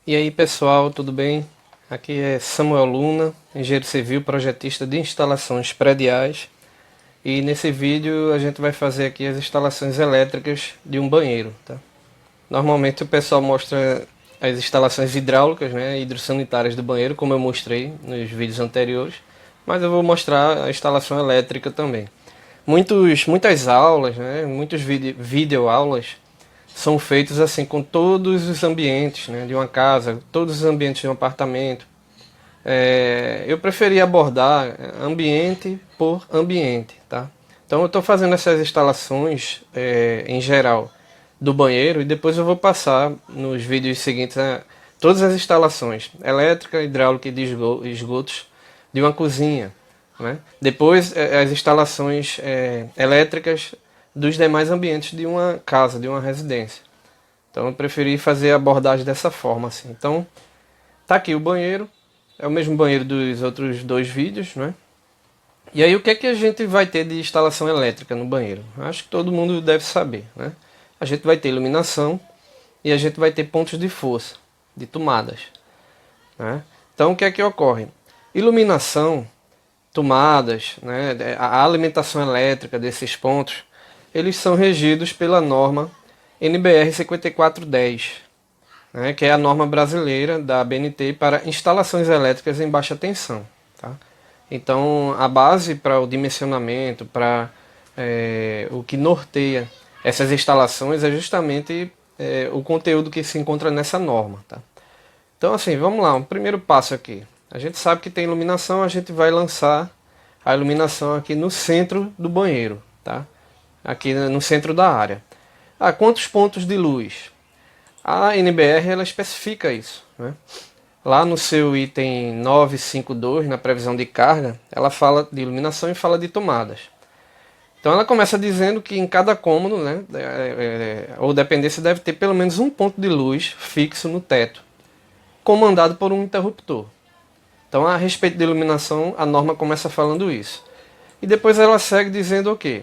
E aí pessoal, tudo bem? Aqui é Samuel Luna, engenheiro civil, projetista de instalações prediais. E nesse vídeo a gente vai fazer aqui as instalações elétricas de um banheiro, tá? Normalmente o pessoal mostra as instalações hidráulicas, né, hidrossanitárias do banheiro, como eu mostrei nos vídeos anteriores, mas eu vou mostrar a instalação elétrica também. Muitas aulas, né, muitos videoaulas são feitos assim com todos os ambientes, né, de uma casa, todos os ambientes de um apartamento. Eu preferi abordar ambiente por ambiente, tá? Então eu estou fazendo essas instalações em geral do banheiro e depois eu vou passar nos vídeos seguintes todas as instalações elétrica, hidráulica e de esgotos de uma cozinha, né? Depois as instalações elétricas dos demais ambientes de uma casa, de uma residência. Então eu preferi fazer a abordagem dessa forma assim. Então tá aqui o banheiro, é o mesmo banheiro dos outros dois vídeos, né? E aí o que é que a gente vai ter de instalação elétrica no banheiro? Acho que todo mundo deve saber, né? A gente vai ter iluminação e a gente vai ter pontos de força, de tomadas, né? Então o que é que ocorre? Iluminação, tomadas, né, a alimentação elétrica desses pontos, eles são regidos pela norma NBR 5410, né, que é a norma brasileira da ABNT para instalações elétricas em baixa tensão. Tá? Então, a base para o dimensionamento, para o que norteia essas instalações é justamente o conteúdo que se encontra nessa norma. Tá? Então, assim, vamos lá, um primeiro passo aqui. A gente sabe que tem iluminação, a gente vai lançar a iluminação aqui no centro do banheiro, tá? Aqui no centro da área. Quantos pontos de luz? A NBR ela especifica isso, né? Lá no seu item 952, na previsão de carga, ela fala de iluminação e fala de tomadas. Então ela começa dizendo que em cada cômodo, né, ou dependência deve ter pelo menos um ponto de luz fixo no teto, comandado por um interruptor. Então a respeito de iluminação, a norma começa falando isso. E depois ela segue dizendo o quê?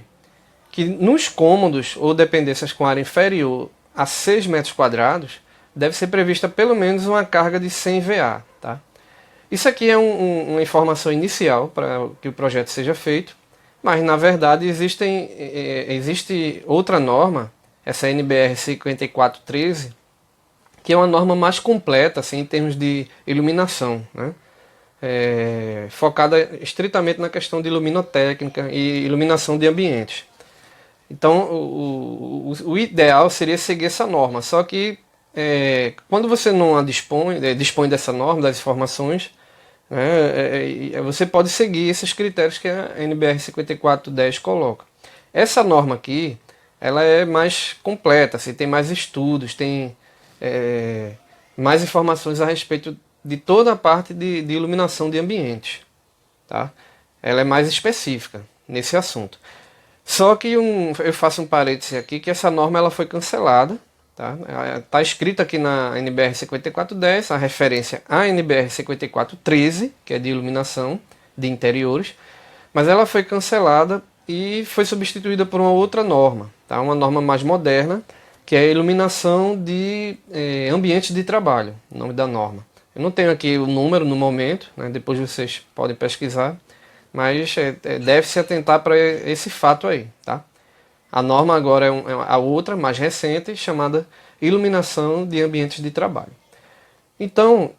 Que nos cômodos ou dependências com área inferior a 6 metros quadrados, deve ser prevista pelo menos uma carga de 100 VA. Tá? Isso aqui é uma informação inicial para que o projeto seja feito, mas na verdade existe outra norma, essa NBR 5413, que é uma norma mais completa assim, em termos de iluminação, né? Focada estritamente na questão de iluminotécnica e iluminação de ambientes. Então, o ideal seria seguir essa norma, só que quando você não a dispõe dessa norma, das informações, né, você pode seguir esses critérios que a NBR 5410 coloca. Essa norma aqui, ela é mais completa, assim, tem mais estudos, tem mais informações a respeito de toda a parte de iluminação de ambientes. Tá? Ela é mais específica nesse assunto. Só que eu faço um parêntese aqui que essa norma ela foi cancelada. Tá escrito aqui na NBR 5410, a referência à NBR 5413, que é de iluminação de interiores, mas ela foi cancelada e foi substituída por uma outra norma, tá? Uma norma mais moderna, que é a iluminação de ambientes de trabalho, o nome da norma. Eu não tenho aqui o número no momento, né? Depois vocês podem pesquisar, mas deve-se atentar para esse fato aí. Tá? A norma agora é a outra, mais recente, chamada Iluminação de Ambientes de Trabalho. Então,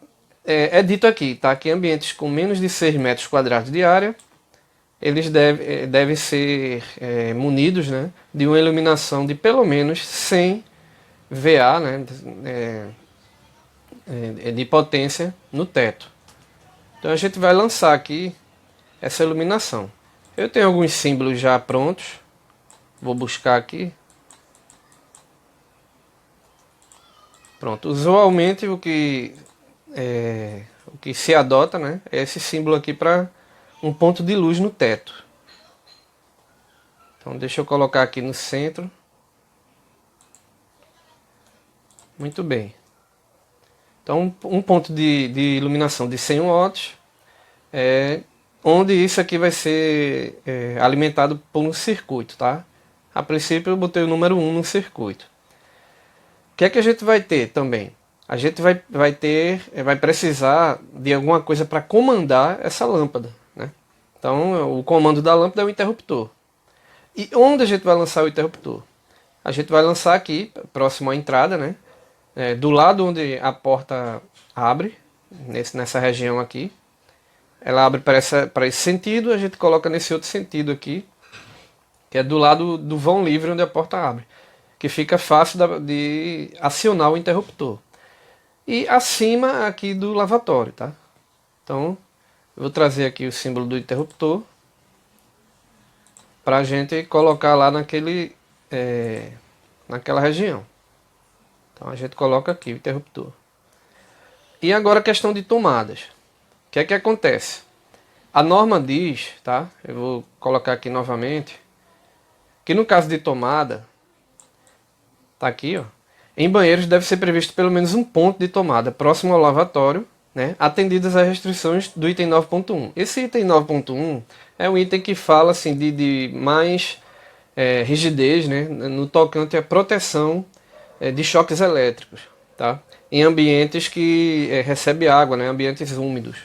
é dito aqui tá? Que ambientes com menos de 6 metros quadrados de área, eles devem ser munidos, né? De uma iluminação de pelo menos 100 VA, né? De potência no teto. Então a gente vai lançar aqui essa iluminação. Eu tenho alguns símbolos já prontos. Vou buscar aqui. Pronto. Usualmente o que se adota, né, é esse símbolo aqui para um ponto de luz no teto. Então deixa eu colocar aqui no centro. Muito bem. Então um ponto de iluminação de 100 watts, onde isso aqui vai ser alimentado por um circuito, tá? A princípio eu botei o número 1 no circuito. O que é que a gente vai ter também? a gente vai precisar de alguma coisa para comandar essa lâmpada, né? Então, o comando da lâmpada é o interruptor. E onde a gente vai lançar o interruptor? A gente vai lançar aqui, próximo à entrada, né? Do lado onde a porta abre, nessa região aqui. Ela abre para esse sentido, a gente coloca nesse outro sentido aqui, que é do lado do vão livre onde a porta abre, que fica fácil de acionar o interruptor. E acima aqui do lavatório, tá? Então, eu vou trazer aqui o símbolo do interruptor para a gente colocar lá naquela região. Então a gente coloca aqui o interruptor. E agora a questão de tomadas. O que é que acontece? A norma diz, tá? Eu vou colocar aqui novamente, que no caso de tomada, tá aqui, ó. Em banheiros deve ser previsto pelo menos um ponto de tomada próximo ao lavatório, né, atendidas as restrições do item 9.1. Esse item 9.1 é um item que fala assim, de mais rigidez, né, no tocante à proteção de choques elétricos, tá, em ambientes que recebem água, né, ambientes úmidos.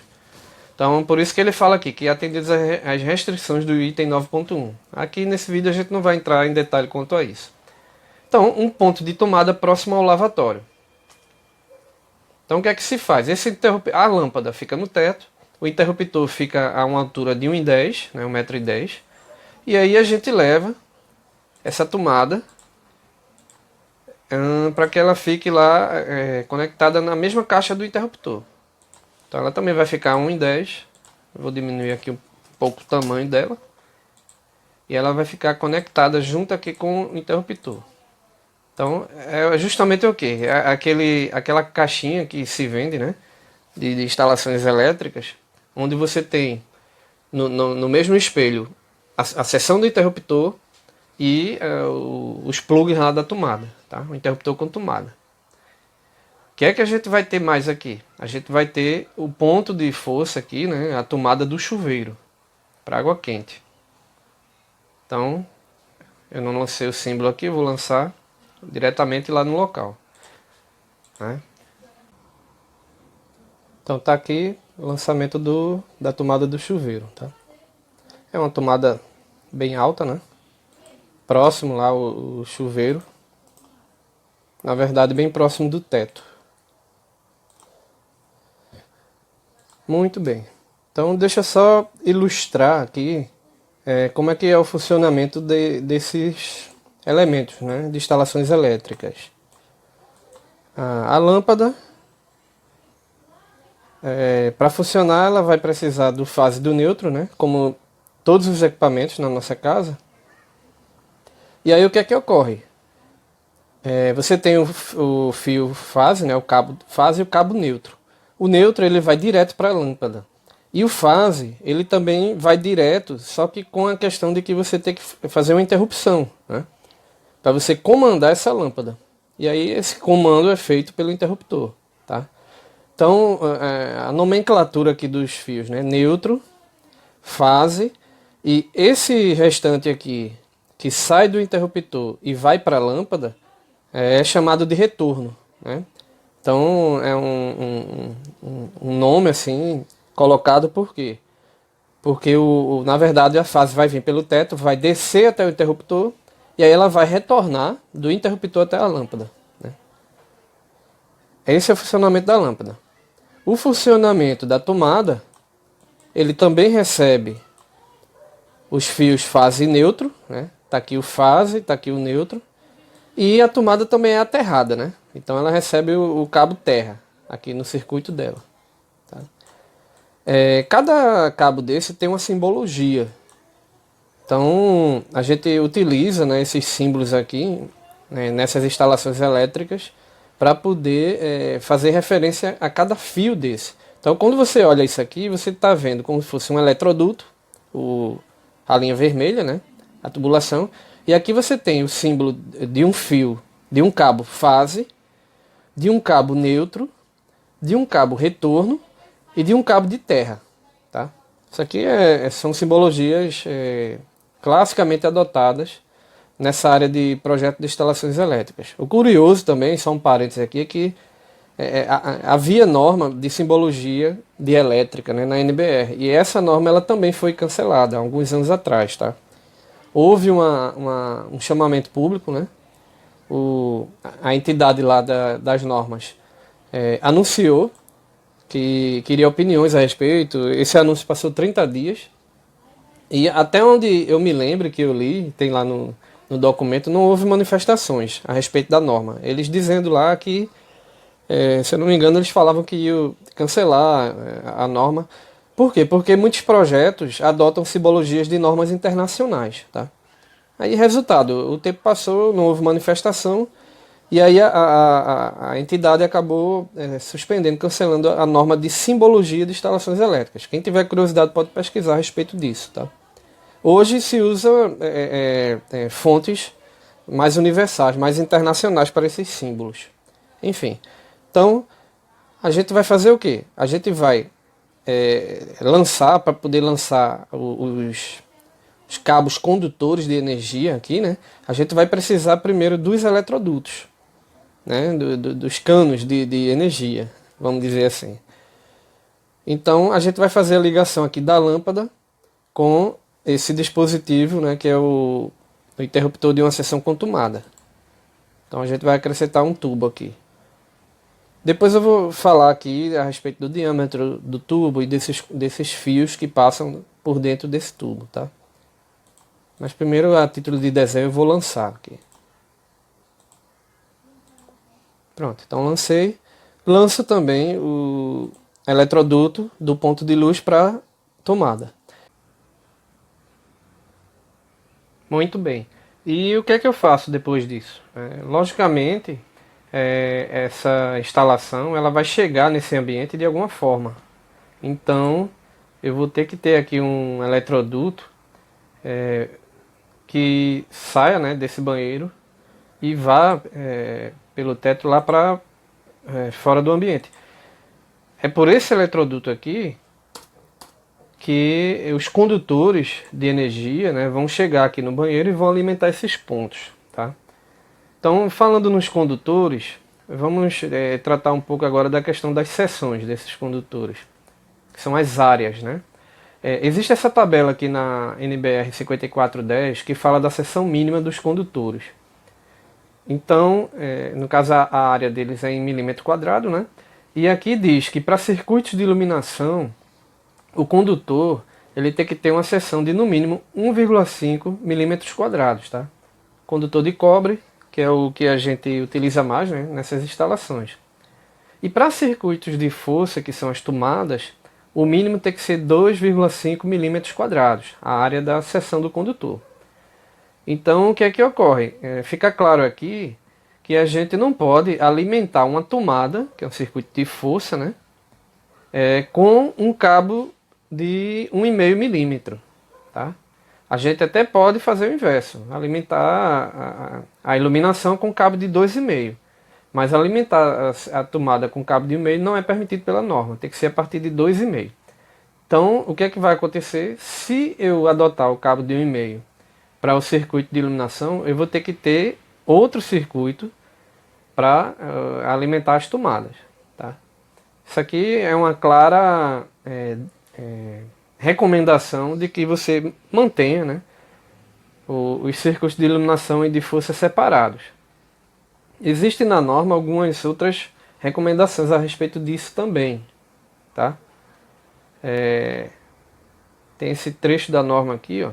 Então, por isso que ele fala aqui, que atendidas as restrições do item 9.1. Aqui nesse vídeo a gente não vai entrar em detalhe quanto a isso. Então, um ponto de tomada próximo ao lavatório. Então, o que é que se faz? A lâmpada fica no teto, o interruptor fica a uma altura de 1,10 m, né, 1,10 m, e aí a gente leva essa tomada para que ela fique lá conectada na mesma caixa do interruptor. Então, ela também vai ficar a 1,10 m, eu vou diminuir aqui um pouco o tamanho dela, e ela vai ficar conectada junto aqui com o interruptor. Então, é justamente o que? Aquela caixinha que se vende, né, de instalações elétricas, onde você tem no mesmo espelho a seção do interruptor e os plugs lá da tomada, tá? O interruptor com tomada. O que é que a gente vai ter mais aqui? A gente vai ter o ponto de força aqui, né, a tomada do chuveiro para água quente. Então, eu não lancei o símbolo aqui, vou lançar diretamente lá no local, né? Então tá aqui o lançamento da tomada do chuveiro, tá? É uma tomada bem alta, né? Próximo lá o chuveiro, na verdade bem próximo do teto. Muito bem. Então deixa eu só ilustrar aqui como é que é o funcionamento desses elementos, né, de instalações elétricas. A lâmpada, para funcionar, ela vai precisar do fase e do neutro, né, como todos os equipamentos na nossa casa. E aí o que é que ocorre? Você tem o fio fase, né, o cabo fase e o cabo neutro. O neutro ele vai direto para a lâmpada. E o fase, ele também vai direto, só que com a questão de que você tem que fazer uma interrupção, né, para você comandar essa lâmpada. E aí esse comando é feito pelo interruptor, tá? Então, a nomenclatura aqui dos fios, né? Neutro, fase, e esse restante aqui, que sai do interruptor e vai para a lâmpada, é chamado de retorno, né? Então, é um nome assim, colocado por quê? Porque, na verdade, a fase vai vir pelo teto, vai descer até o interruptor, e aí ela vai retornar do interruptor até a lâmpada, né? Esse é o funcionamento da lâmpada. O funcionamento da tomada, ele também recebe os fios fase e neutro, né? Tá aqui o fase, tá aqui o neutro. E a tomada também é aterrada, né? Então ela recebe o cabo terra aqui no circuito dela, tá? Cada cabo desse tem uma simbologia. Então, a gente utiliza, né, esses símbolos aqui, né, nessas instalações elétricas para poder fazer referência a cada fio desse. Então, quando você olha isso aqui, você está vendo como se fosse um eletroduto, a linha vermelha, né, a tubulação, e aqui você tem o símbolo de um fio, de um cabo fase, de um cabo neutro, de um cabo retorno e de um cabo de terra, tá? Isso aqui são simbologias classicamente adotadas nessa área de projeto de instalações elétricas. O curioso também, só um parênteses aqui, é que havia norma de simbologia de elétrica, né, na NBR, e essa norma ela também foi cancelada há alguns anos atrás, tá? Houve um chamamento público, né? A entidade lá das normas anunciou que queria opiniões a respeito. Esse anúncio passou 30 dias. E até onde eu me lembro que eu li, tem lá no documento, não houve manifestações a respeito da norma. Eles dizendo lá que, se eu não me engano, eles falavam que iam cancelar a norma. Por quê? Porque muitos projetos adotam simbologias de normas internacionais, tá? Aí, resultado, o tempo passou, não houve manifestação, e aí a entidade acabou suspendendo, cancelando a norma de simbologia de instalações elétricas. Quem tiver curiosidade pode pesquisar a respeito disso, tá? Hoje se usa fontes mais universais, mais internacionais para esses símbolos. Enfim, então a gente vai fazer o quê? A gente vai lançar, para poder lançar os cabos condutores de energia aqui, né? A gente vai precisar primeiro dos eletrodutos, né? Dos canos de energia, vamos dizer assim. Então a gente vai fazer a ligação aqui da lâmpada com esse dispositivo, né, que é o interruptor de uma seção com tomada. Então a gente vai acrescentar um tubo aqui. Depois eu vou falar aqui a respeito do diâmetro do tubo e desses fios que passam por dentro desse tubo, tá? Mas primeiro, a título de desenho, eu vou lançar aqui. Pronto, então lancei. Lanço também o eletroduto do ponto de luz para tomada. Muito bem. E o que é que eu faço depois disso? Logicamente, essa instalação ela vai chegar nesse ambiente de alguma forma. Então, eu vou ter que ter aqui um eletroduto que saia, né, desse banheiro e vá pelo teto lá para fora do ambiente. É por esse eletroduto aqui que os condutores de energia, né, vão chegar aqui no banheiro e vão alimentar esses pontos, tá? Então, falando nos condutores, vamos tratar um pouco agora da questão das seções desses condutores, que são as áreas, né? Existe essa tabela aqui na NBR 5410 que fala da seção mínima dos condutores. Então, no caso a área deles é em milímetro quadrado, né? E aqui diz que para circuitos de iluminação, o condutor ele tem que ter uma seção de no mínimo 1,5 milímetros quadrados, tá? Condutor de cobre, que é o que a gente utiliza mais, né, nessas instalações. E para circuitos de força, que são as tomadas, o mínimo tem que ser 2,5 milímetros quadrados, a área da seção do condutor. Então, o que é que ocorre? Fica claro aqui que a gente não pode alimentar uma tomada, que é um circuito de força, né, com um cabo de 1,5 milímetro. Tá? A gente até pode fazer o inverso, alimentar a iluminação com cabo de 2,5. Mas alimentar a tomada com cabo de 1,5 não é permitido pela norma, tem que ser a partir de 2,5. Então, o que é que vai acontecer? Se eu adotar o cabo de 1,5 para o circuito de iluminação, eu vou ter que ter outro circuito para alimentar as tomadas. Tá? Isso aqui é uma clara recomendação de que você mantenha, né, os circuitos de iluminação e de força separados. Existem na norma algumas outras recomendações a respeito disso também. Tá? Tem esse trecho da norma aqui, ó.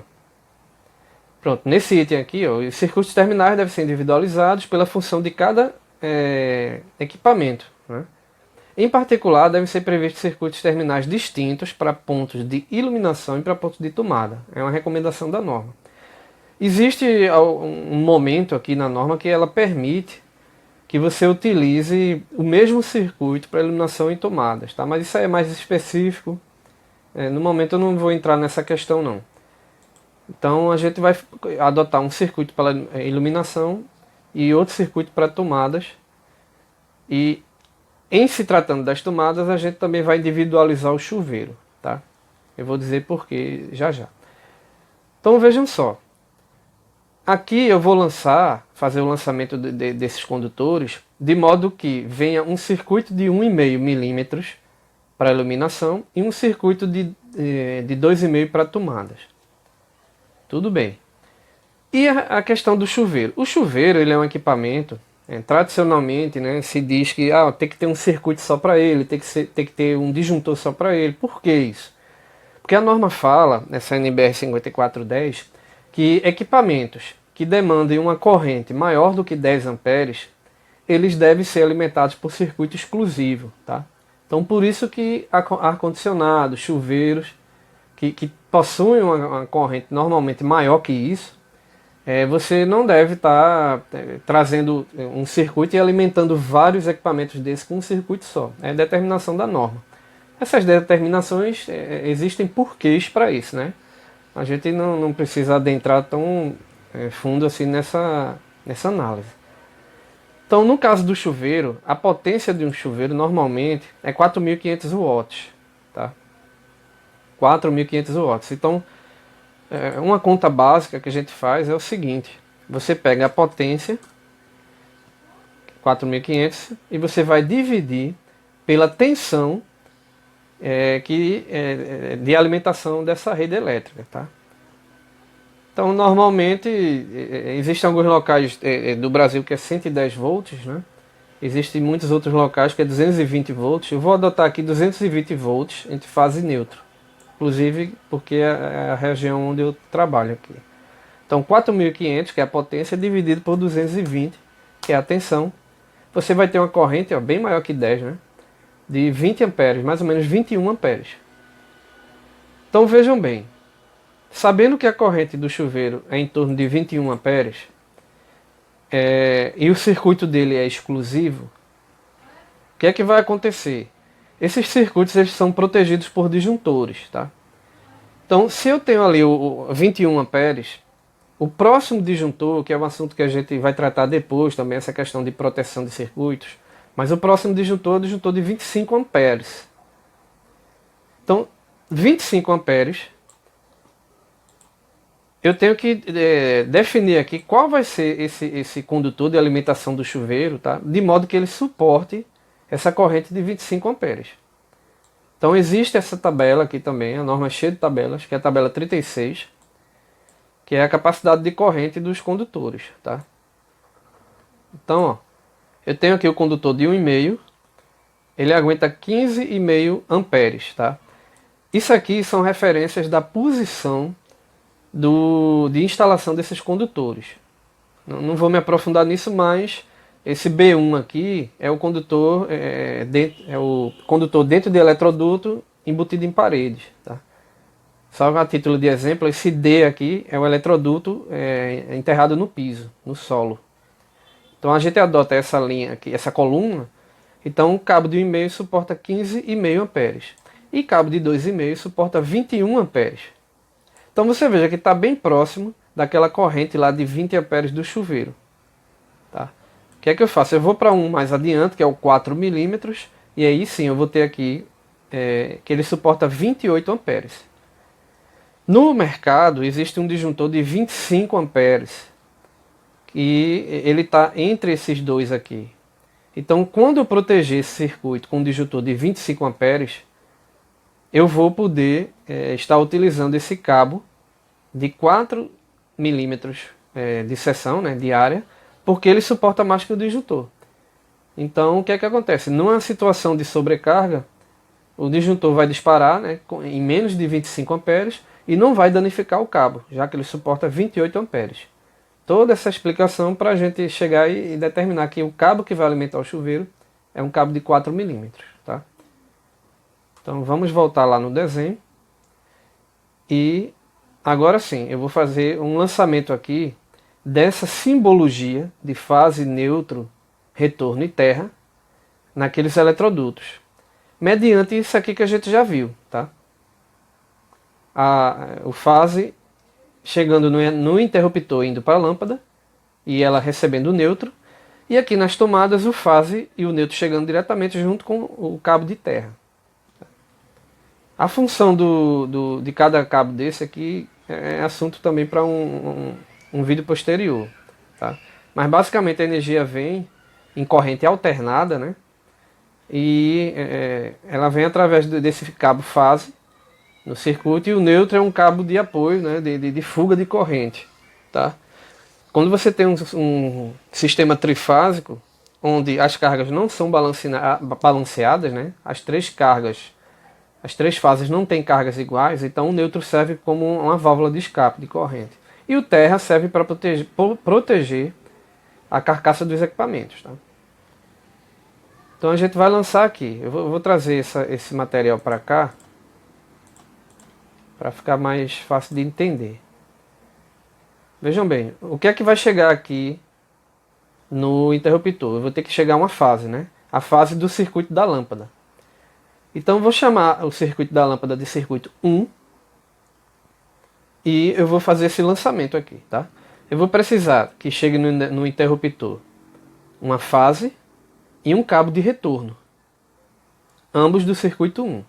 Pronto, nesse item aqui, ó, os circuitos terminais devem ser individualizados pela função de cada equipamento, né? Em particular, devem ser previstos circuitos terminais distintos para pontos de iluminação e para pontos de tomada. É uma recomendação da norma. Existe um momento aqui na norma que ela permite que você utilize o mesmo circuito para iluminação e tomadas, tá? Mas isso aí é mais específico. No momento eu não vou entrar nessa questão não. Então a gente vai adotar um circuito para iluminação e outro circuito para tomadas. E em se tratando das tomadas, a gente também vai individualizar o chuveiro, tá? Eu vou dizer porquê já já. Então vejam só. Aqui eu vou fazer o lançamento desses condutores de modo que venha um circuito de 1,5 milímetros para iluminação e um circuito de 2,5 para tomadas. Tudo bem. E a questão do chuveiro? O chuveiro ele é um equipamento, tradicionalmente, né, se diz que tem que ter um circuito só para ele, tem que ter um disjuntor só para ele. Por que isso? Porque a norma fala, nessa NBR 5410, que equipamentos que demandem uma corrente maior do que 10 amperes, eles devem ser alimentados por circuito exclusivo. Tá? Então por isso que ar-condicionado, chuveiros, que possuem uma corrente normalmente maior que isso, você não deve estar trazendo um circuito e alimentando vários equipamentos desses com um circuito só. É determinação da norma. Essas determinações existem porquês para isso, né? A gente não precisa adentrar tão fundo assim nessa análise. Então, no caso do chuveiro, a potência de um chuveiro normalmente é 4.500 watts. Tá? 4.500 watts. Então, uma conta básica que a gente faz é o seguinte: você pega a potência 4.500 e você vai dividir pela tensão de alimentação dessa rede elétrica. Tá? Então normalmente existem alguns locais do Brasil que é 110 volts, né? Existem muitos outros locais que é 220 volts. Eu vou adotar aqui 220 volts entre fase neutro. Inclusive porque é a região onde eu trabalho aqui. Então 4.500, que é a potência, dividido por 220, que é a tensão. Você vai ter uma corrente bem maior que 10, né? De 20 amperes, mais ou menos 21 amperes. Então vejam bem, sabendo que a corrente do chuveiro é em torno de 21 amperes, e o circuito dele é exclusivo, o que é que vai acontecer? Esses circuitos eles são protegidos por disjuntores. Tá? Então, se eu tenho ali o 21 amperes, o próximo disjuntor, que é um assunto que a gente vai tratar depois também, essa questão de proteção de circuitos, mas o próximo disjuntor é o disjuntor de 25 amperes. Então, 25 amperes, eu tenho que definir aqui qual vai ser esse condutor de alimentação do chuveiro, tá? De modo que ele suporte essa corrente de 25 amperes. Então existe essa tabela aqui também, a norma é cheia de tabelas, que é a tabela 36, que é a capacidade de corrente dos condutores. Tá? Então, eu tenho aqui o condutor de 1,5, ele aguenta 15,5 amperes. Tá? Isso aqui são referências da posição de instalação desses condutores. Não vou me aprofundar nisso, mas esse B1 aqui é o condutor, o condutor dentro de eletroduto embutido em paredes. Tá? Só a título de exemplo, esse D aqui é o eletroduto enterrado no piso, no solo. Então a gente adota essa linha aqui, essa coluna. Então o cabo de 1,5 suporta 15,5 amperes. E cabo de 2,5 suporta 21 amperes. Então você veja que está bem próximo daquela corrente lá de 20 amperes do chuveiro. Tá? O que é que eu faço? Eu vou para um mais adiante, que é o 4 milímetros, e aí sim eu vou ter aqui que ele suporta 28 amperes. No mercado existe um disjuntor de 25 amperes, e ele está entre esses dois aqui. Então quando eu proteger esse circuito com um disjuntor de 25 amperes, eu vou poder estar utilizando esse cabo de 4 milímetros de seção, né, de área, porque ele suporta mais que o disjuntor. Então o que é que acontece? Numa situação de sobrecarga, o disjuntor vai disparar, né, em menos de 25 amperes e não vai danificar o cabo, já que ele suporta 28 amperes. Toda essa explicação para a gente chegar e determinar que o cabo que vai alimentar o chuveiro é um cabo de 4 milímetros. Tá? Então vamos voltar lá no desenho. E agora sim, eu vou fazer um lançamento aqui dessa simbologia de fase, neutro, retorno e terra naqueles eletrodutos. Mediante isso aqui que a gente já viu. Tá? O fase chegando no interruptor indo para a lâmpada e ela recebendo o neutro. E aqui nas tomadas o fase e o neutro chegando diretamente junto com o cabo de terra. A função de cada cabo desse aqui é assunto também para um vídeo posterior. Tá? Mas basicamente a energia vem em corrente alternada, né? E ela vem através desse cabo fase no circuito, e o neutro é um cabo de apoio, né, de fuga de corrente. Tá? Quando você tem um sistema trifásico, onde as cargas não são balanceadas, né, as três fases não têm cargas iguais, então o neutro serve como uma válvula de escape de corrente. E o terra serve para proteger a carcaça dos equipamentos. Tá? Então a gente vai lançar aqui. Eu vou trazer esse material para cá, para ficar mais fácil de entender. Vejam bem, o que é que vai chegar aqui no interruptor? Eu vou ter que chegar a uma fase, né? A fase do circuito da lâmpada. Então eu vou chamar o circuito da lâmpada de circuito 1 e eu vou fazer esse lançamento aqui, tá? Eu vou precisar que chegue no interruptor uma fase e um cabo de retorno, ambos do circuito 1.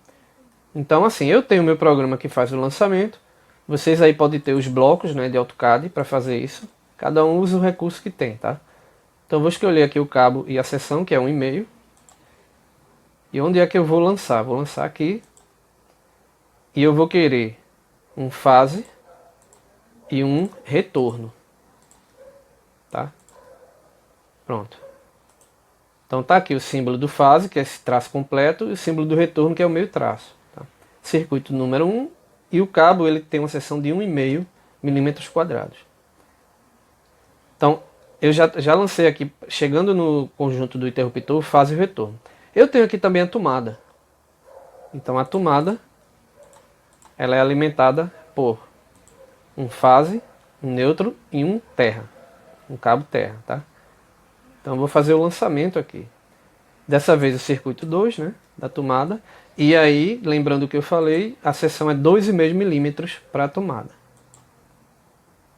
Então assim, eu tenho o meu programa que faz o lançamento, vocês aí podem ter os blocos, né, de AutoCAD para fazer isso, cada um usa o recurso que tem, tá? Então eu vou escolher aqui o cabo e a seção, que é 1,5, e onde é que eu vou lançar? Vou lançar aqui, e eu vou querer um fase e um retorno, tá? Pronto. Então tá aqui o símbolo do fase, que é esse traço completo, e o símbolo do retorno, que é o meio traço. Tá? Circuito número 1, e o cabo ele tem uma seção de 1,5 milímetros quadrados. Então eu já lancei aqui, chegando no conjunto do interruptor, fase e retorno. Eu tenho aqui também a tomada. Então a tomada ela é alimentada por um fase, um neutro e um terra, um cabo terra, tá? Então eu vou fazer o lançamento aqui. Dessa vez o circuito 2, né, da tomada. E aí, lembrando o que eu falei, a seção é 2,5 milímetros para a tomada.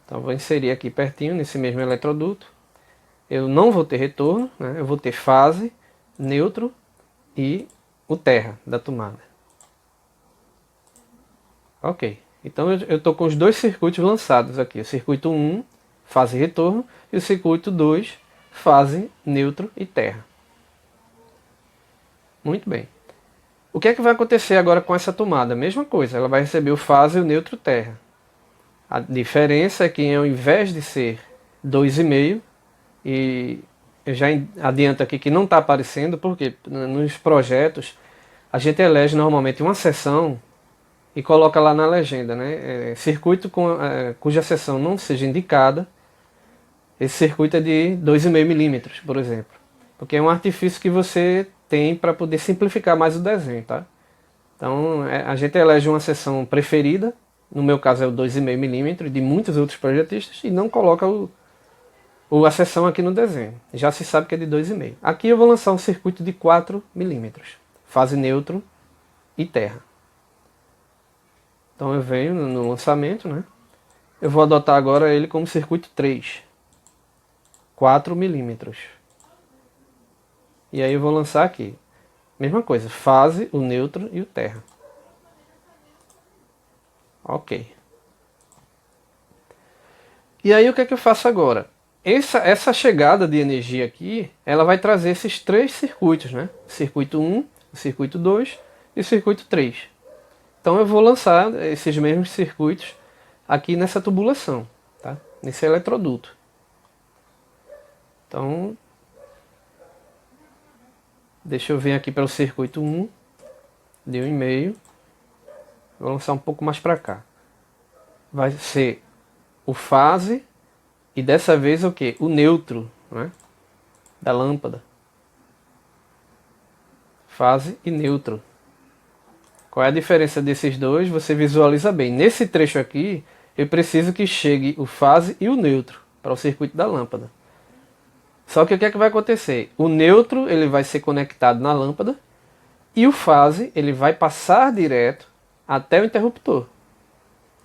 Então eu vou inserir aqui pertinho, nesse mesmo eletroduto. Eu não vou ter retorno, né, eu vou ter fase, neutro e o terra da tomada. Ok, então eu estou com os dois circuitos lançados aqui. O circuito 1, fase e retorno, e o circuito 2, fase, neutro e terra. Muito bem. O que é que vai acontecer agora com essa tomada? Mesma coisa, ela vai receber o fase, o neutro e o terra. A diferença é que ao invés de ser 2,5, e eu já adianto aqui que não está aparecendo, porque nos projetos a gente elege normalmente uma seção e coloca lá na legenda, né? Circuito cuja seção não seja indicada, esse circuito é de 2,5 milímetros, por exemplo. Porque é um artifício que você tem para poder simplificar mais o desenho, tá? Então a gente elege uma seção preferida, no meu caso é o 2,5 milímetros, de muitos outros projetistas, e não coloca a seção aqui no desenho. Já se sabe que é de 2,5. Aqui eu vou lançar um circuito de 4 milímetros, fase neutro e terra. Então eu venho no lançamento, né? Eu vou adotar agora ele como circuito 3, 4 milímetros. E aí eu vou lançar aqui. Mesma coisa, fase, o neutro e o terra. Ok. E aí o que é que eu faço agora? Essa chegada de energia aqui, ela vai trazer esses três circuitos, né? Circuito 1, o circuito 2 e o circuito 3. Então eu vou lançar esses mesmos circuitos aqui nessa tubulação, tá? Nesse eletroduto. Então, deixa eu vir aqui para o circuito 1, de 1,5. Vou lançar um pouco mais para cá. Vai ser o fase e dessa vez o que? O neutro, né? Da lâmpada. Fase e neutro. Qual é a diferença desses dois? Você visualiza bem. Nesse trecho aqui, eu preciso que chegue o fase e o neutro para o circuito da lâmpada. Só que o que é que vai acontecer? O neutro ele vai ser conectado na lâmpada e o fase ele vai passar direto até o interruptor.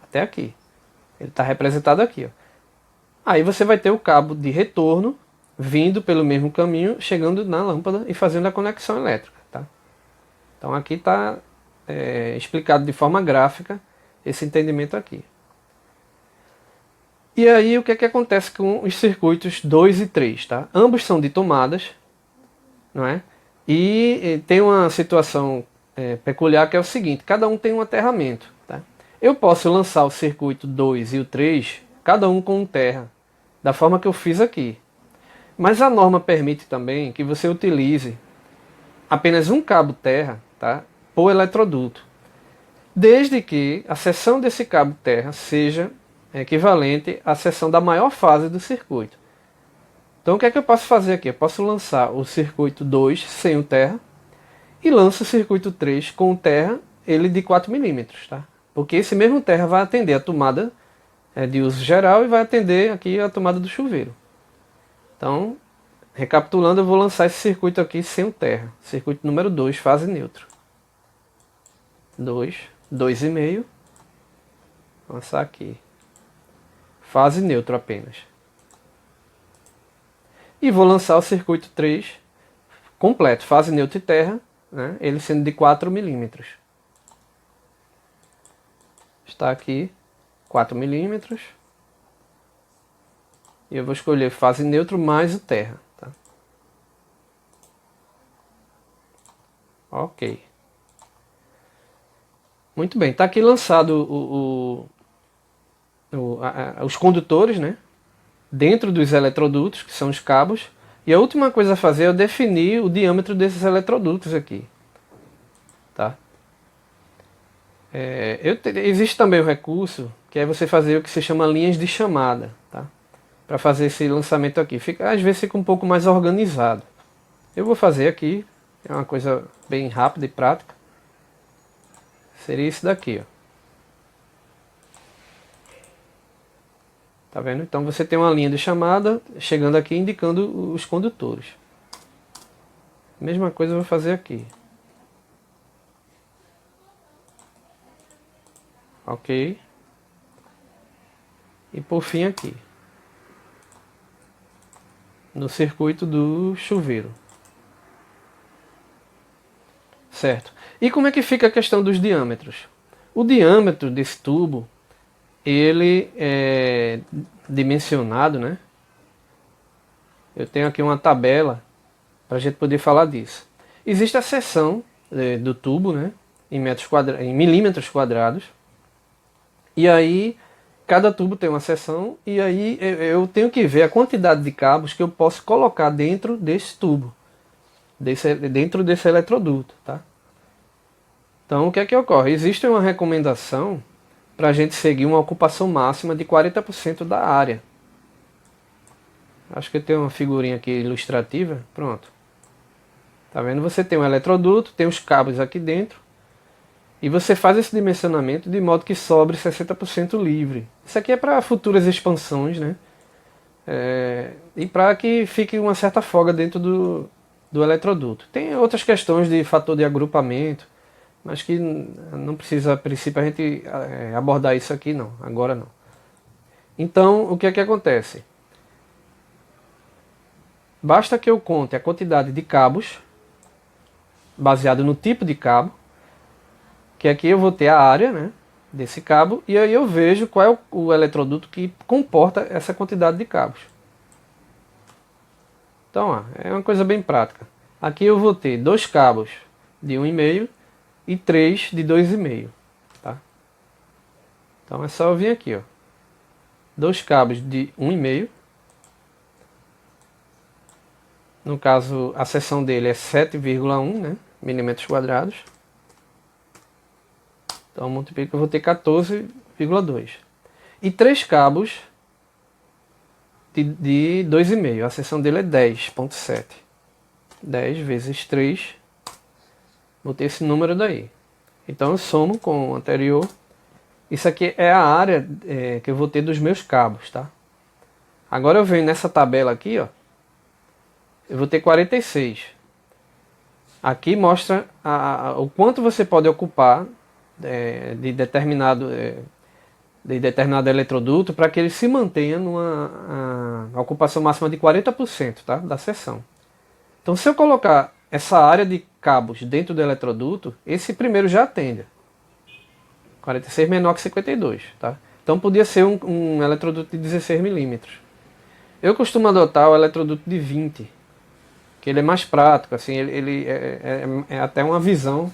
Até aqui. Ele está representado aqui. Ó. Aí você vai ter o cabo de retorno vindo pelo mesmo caminho, chegando na lâmpada e fazendo a conexão elétrica. Tá? Então aqui está explicado de forma gráfica esse entendimento aqui. E aí o que é que acontece com os circuitos 2 e 3? Tá? Ambos são de tomadas, não é? E tem uma situação peculiar que é o seguinte, cada um tem um aterramento. Tá? Eu posso lançar o circuito 2 e o 3, cada um com um terra, da forma que eu fiz aqui. Mas a norma permite também que você utilize apenas um cabo terra, tá, por eletroduto, desde que a seção desse cabo terra seja equivalente à seção da maior fase do circuito. Então o que é que eu posso fazer aqui? Eu posso lançar o circuito 2 sem o terra e lanço o circuito 3 com o terra, ele de 4 milímetros, tá? Porque esse mesmo terra vai atender a tomada de uso geral e vai atender aqui a tomada do chuveiro. Então, recapitulando, eu vou lançar esse circuito aqui sem o terra. Circuito número 2, fase neutro. 2,5. Vou lançar aqui. Fase neutro apenas. E vou lançar o circuito 3 completo, fase neutro e terra, né, ele sendo de 4 milímetros. Está aqui 4 milímetros. E eu vou escolher fase neutro mais o terra. Tá? Ok. Muito bem, está aqui lançado os condutores, né? Dentro dos eletrodutos, que são os cabos. E a última coisa a fazer é definir o diâmetro desses eletrodutos aqui. Tá? Existe também o recurso, que é você fazer o que se chama linhas de chamada. Tá? Para fazer esse lançamento aqui. Às vezes fica um pouco mais organizado. Eu vou fazer aqui, é uma coisa bem rápida e prática. Seria isso daqui, ó. Tá vendo? Então você tem uma linha de chamada chegando aqui indicando os condutores. Mesma coisa eu vou fazer aqui. Ok. E por fim aqui. No circuito do chuveiro. Certo. E como é que fica a questão dos diâmetros? O diâmetro desse tubo, ele é dimensionado, né? Eu tenho aqui uma tabela para a gente poder falar disso. Existe a seção do tubo, né? Em milímetros quadrados. E aí, cada tubo tem uma seção. E aí eu tenho que ver a quantidade de cabos que eu posso colocar dentro desse tubo. Dentro desse eletroduto, tá? Então, o que é que ocorre? Existe uma recomendação para a gente seguir uma ocupação máxima de 40% da área. Acho que tem uma figurinha aqui ilustrativa. Pronto. Tá vendo? Você tem um eletroduto, tem os cabos aqui dentro, e você faz esse dimensionamento de modo que sobre 60% livre. Isso aqui é para futuras expansões, né? E para que fique uma certa folga dentro do eletroduto. Tem outras questões de fator de agrupamento, mas que não precisa, a princípio, a gente abordar isso aqui não, agora não. Então, o que é que acontece? Basta que eu conte a quantidade de cabos, baseado no tipo de cabo, que aqui eu vou ter a área, né, desse cabo, e aí eu vejo qual é o eletroduto que comporta essa quantidade de cabos. Então, ó, é uma coisa bem prática. Aqui eu vou ter 2 cabos de 1,5 e 3 de 2,5. Tá? Então é só eu vir aqui, ó. 2 cabos de 1,5. No caso, a seção dele é 7,1, né, milímetros quadrados. Então multiplica, eu vou ter 14,2. E 3 cabos de 2,5. A seção dele é 10,7. 10 vezes 3. Vou ter esse número daí. Então eu somo com o anterior. Isso aqui é a área que eu vou ter dos meus cabos, tá? Agora eu venho nessa tabela aqui, ó. Eu vou ter 46. Aqui mostra o quanto você pode ocupar de determinado eletroduto para que ele se mantenha numa ocupação máxima de 40%, tá? Da seção. Então se eu colocar essa área de cabos dentro do eletroduto, esse primeiro já atende. 46 menor que 52, tá? Então podia ser um eletroduto de 16 milímetros. Eu costumo adotar o eletroduto de 20, que ele é mais prático, assim, ele é até uma visão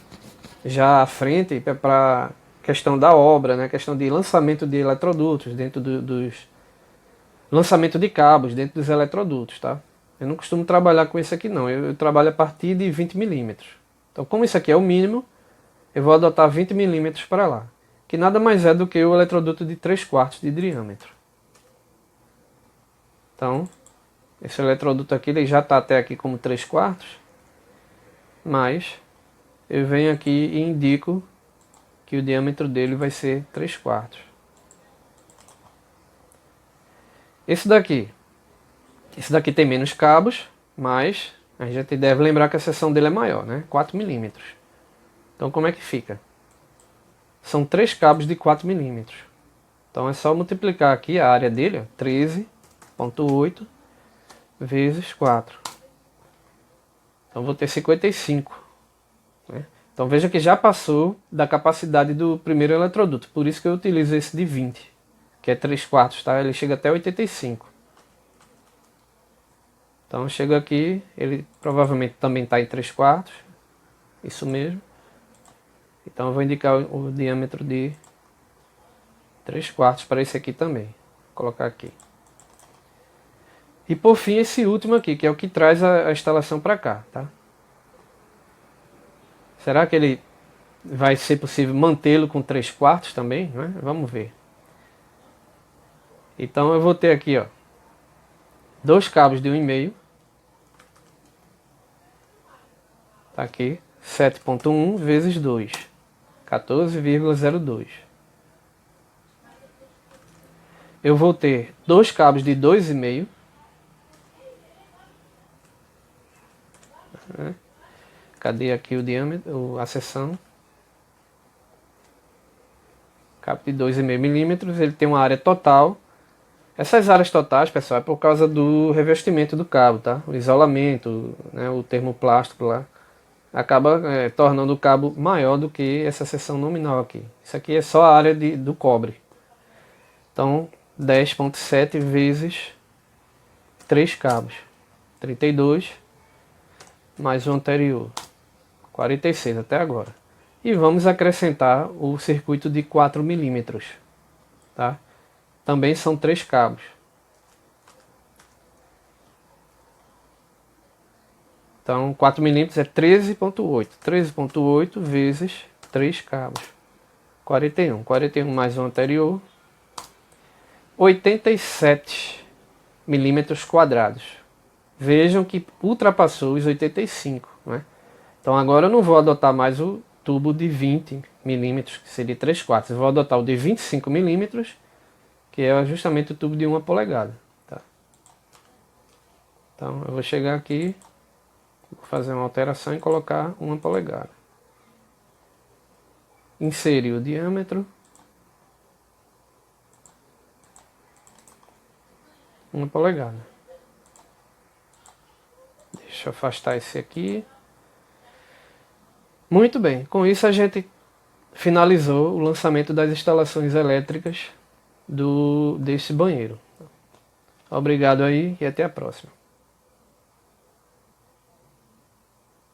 já à frente para questão da obra, né? Questão de lançamento de eletrodutos dentro dos lançamento de cabos dentro dos eletrodutos, tá? Eu não costumo trabalhar com isso aqui não, eu trabalho a partir de 20 milímetros. Então, como isso aqui é o mínimo, eu vou adotar 20 milímetros para lá, que nada mais é do que o eletroduto de 3/4 de diâmetro. Então, esse eletroduto aqui ele já está até aqui como 3/4, mas eu venho aqui e indico que o diâmetro dele vai ser 3/4. Esse daqui tem menos cabos, mas a gente deve lembrar que a seção dele é maior, né? 4 milímetros. Então como é que fica? São 3 cabos de 4 milímetros. Então é só multiplicar aqui a área dele, 13,8 vezes 4. Então vou ter 55. Né? Então veja que já passou da capacidade do primeiro eletroduto. Por isso que eu utilizo esse de 20, que é 3/4, tá? Ele chega até 85. Então chega aqui, ele provavelmente também está em 3/4. Isso mesmo. Então eu vou indicar o diâmetro de 3/4 para esse aqui também. Vou colocar aqui. E por fim esse último aqui, que é o que traz a instalação para cá, tá? Será que ele vai ser possível mantê-lo com 3/4 também? Né? Vamos ver. Então eu vou ter aqui, ó, 2 cabos de 1,5. Tá aqui, 7,1 vezes 2, 14,02. Eu vou ter 2 cabos de 2,5. Cadê aqui o diâmetro, a seção? Cabo de 2,5 milímetros, ele tem uma área total. Essas áreas totais, pessoal, é por causa do revestimento do cabo, tá? O isolamento, né, o termoplástico lá, acaba tornando o cabo maior do que essa seção nominal aqui. Isso aqui é só a área do cobre. Então, 10,7 vezes 3 cabos. 32, mais o anterior. 46 até agora. E vamos acrescentar o circuito de 4 milímetros. Tá? Também são 3 cabos. Então 4 milímetros é 13,8. 13,8 vezes 3 cabos. 41. 41 mais o anterior. 87 milímetros quadrados. Vejam que ultrapassou os 85. Né? Então agora eu não vou adotar mais o tubo de 20 milímetros, que seria 3/4. Eu vou adotar o de 25 milímetros, que é justamente o tubo de 1 polegada. Tá? Então eu vou chegar aqui, vou fazer uma alteração e colocar 1 polegada. Inserir o diâmetro. 1 polegada. Deixa eu afastar esse aqui. Muito bem, com isso a gente finalizou o lançamento das instalações elétricas desse banheiro. Obrigado aí e até a próxima.